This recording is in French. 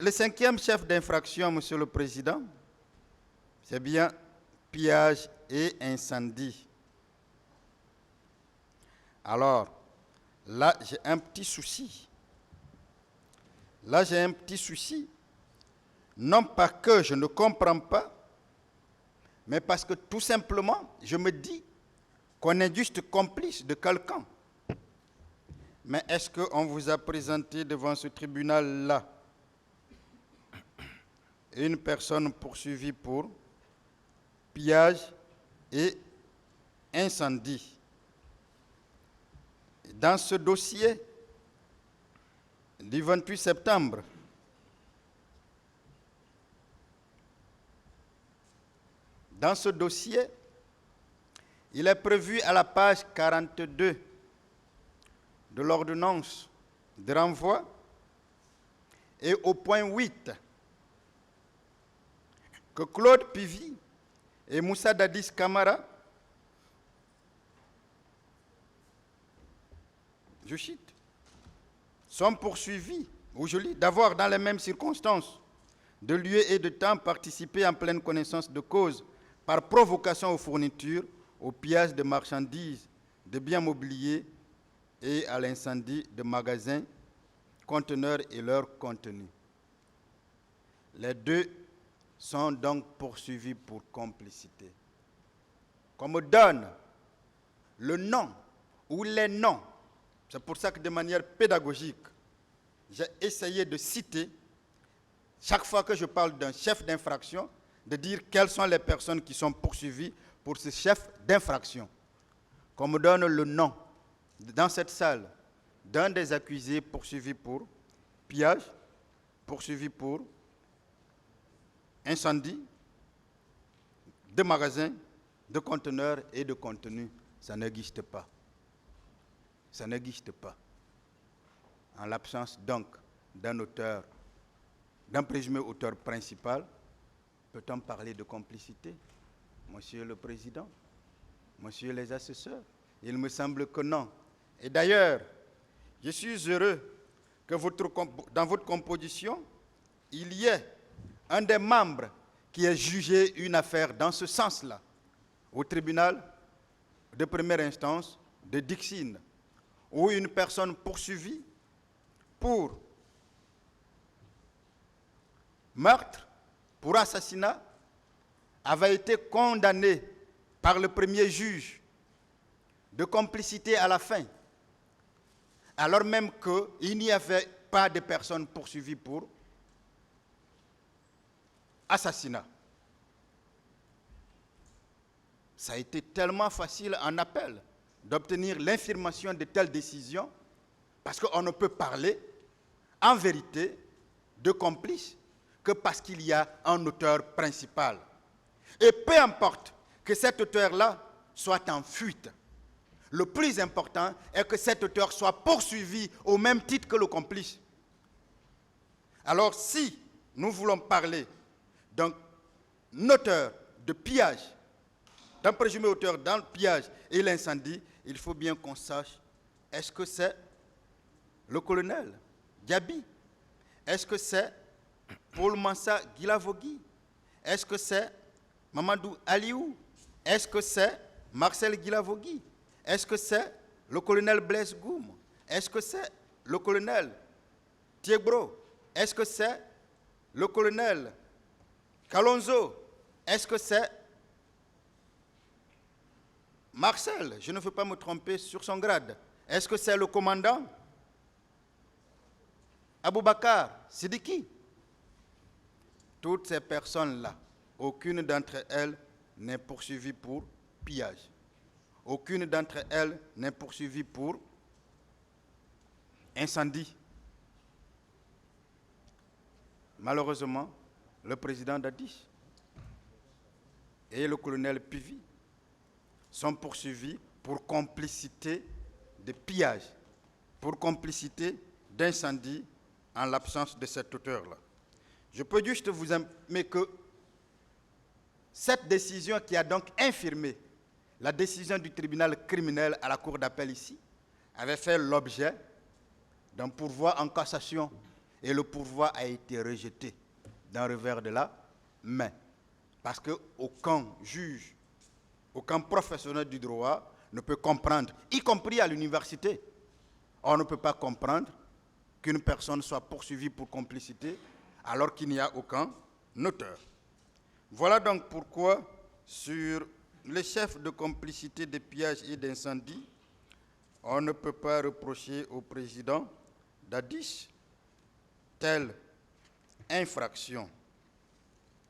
Le cinquième chef d'infraction, Monsieur le Président, c'est bien pillage et incendie. Alors, là, j'ai un petit souci. Non pas que je ne comprends pas, mais parce que tout simplement, je me dis qu'on est juste complice de quelqu'un. Mais est-ce qu'on vous a présenté devant ce tribunal-là une personne poursuivie pour pillage et incendie? Dans ce dossier du 28 septembre, il est prévu à la page 42 de l'ordonnance de renvoi et au point 8 que Claude Pivy et Moussa Dadis Camara, je cite, sont poursuivis, ou je lis, d'avoir dans les mêmes circonstances, de lieu et de temps participé en pleine connaissance de cause par provocation aux fournitures, au pillage de marchandises, de biens mobiliers et à l'incendie de magasins, conteneurs et leur contenu. Les deux sont donc poursuivis pour complicité. Qu'on me donne le nom ou les noms, c'est pour ça que de manière pédagogique, j'ai essayé de citer, chaque fois que je parle d'un chef d'infraction, de dire quelles sont les personnes qui sont poursuivies pour ce chef d'infraction. Qu'on me donne le nom, dans cette salle, d'un des accusés poursuivis pour pillage, poursuivi pour incendie de magasins, de conteneurs et de contenus. Ça n'existe pas. Ça n'existe pas. En l'absence donc d'un auteur, d'un présumé auteur principal, peut-on parler de complicité, Monsieur le Président, Monsieur les assesseurs? Il me semble que non. Et d'ailleurs, je suis heureux que dans votre composition, il y ait un des membres qui ait jugé une affaire dans ce sens-là, au tribunal de première instance de Dixine, où une personne poursuivie pour meurtre, pour assassinat, avait été condamnée par le premier juge de complicité à la fin, alors même qu'il n'y avait pas de personne poursuivie pour assassinat. Ça a été tellement facile en appel d'obtenir l'infirmation de telles décisions, parce qu'on ne peut parler, en vérité, de complice que parce qu'il y a un auteur principal. Et peu importe que cet auteur-là soit en fuite, le plus important est que cet auteur soit poursuivi au même titre que le complice. Alors si nous voulons parler d'un auteur de pillage, d'un présumé auteur dans le pillage et l'incendie, il faut bien qu'on sache, est-ce que c'est le colonel Diaby? Est-ce que c'est Paul Mansa Guilavogui? Est-ce que c'est Mamadou Aliou? Est-ce que c'est Marcel Guilavogui? Est-ce que c'est le colonel Blaise Goum? Est-ce que c'est le colonel Thiebro? Est-ce que c'est le colonel Kalonzo? Est-ce que c'est Marcel? Je ne veux pas me tromper sur son grade. Est-ce que c'est le commandant Aboubakar Sidiki? Toutes ces personnes-là, aucune d'entre elles n'est poursuivie pour pillage. Aucune d'entre elles n'est poursuivie pour incendie. Malheureusement, le président Dadis et le colonel Pivy sont poursuivis pour complicité de pillage, pour complicité d'incendie en l'absence de cet auteur-là. Je peux juste vous informer que cette décision qui a donc infirmé la décision du tribunal criminel à la cour d'appel ici avait fait l'objet d'un pourvoi en cassation Et le pourvoi a été rejeté d'un revers de la main. Parce qu'aucun juge, aucun professionnel du droit ne peut comprendre, y compris à l'université. On ne peut pas comprendre qu'une personne soit poursuivie pour complicité alors qu'il n'y a aucun auteur. Voilà donc pourquoi, sur les chefs de complicité de pillage et d'incendie, on ne peut pas reprocher au président d'Addis telle infraction